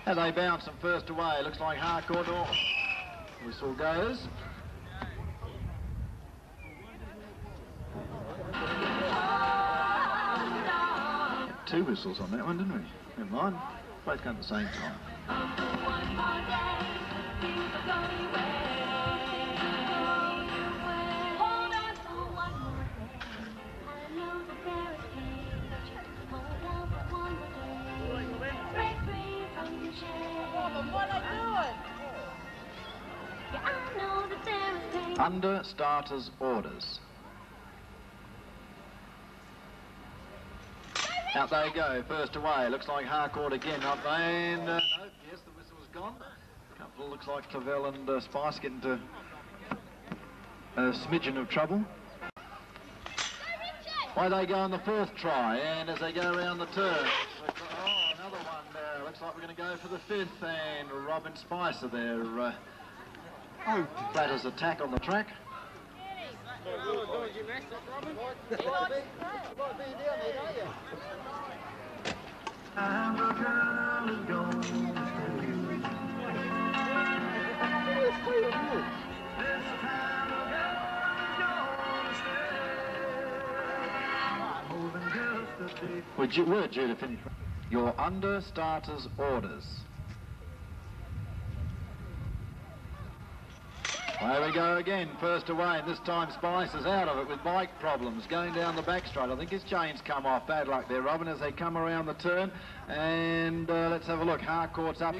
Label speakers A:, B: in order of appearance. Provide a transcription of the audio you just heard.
A: As they bounce them first away, looks like Harcourt. Whistle goes. Two whistles on that one, didn't we? Never mind. Both come at the same time. Under starters' orders. Out they go, first away. Looks like Harcourt again up there. And no, yes, the whistle was gone. Couple looks like Clavel and Spice getting into a smidgen of trouble. Why they go on the fourth try, and as they go around the turn, another one there. Looks like we're going to go for the fifth, and Robin Spicer there. Flatters attack on the track. We're due to finish. Your under starters' orders. There we go again, first away, and this time Spice is out of it with bike problems, going down the back straight. I think his chain's come off. Bad luck there, Robin, as they come around the turn. And let's have a look. Harcourt's up.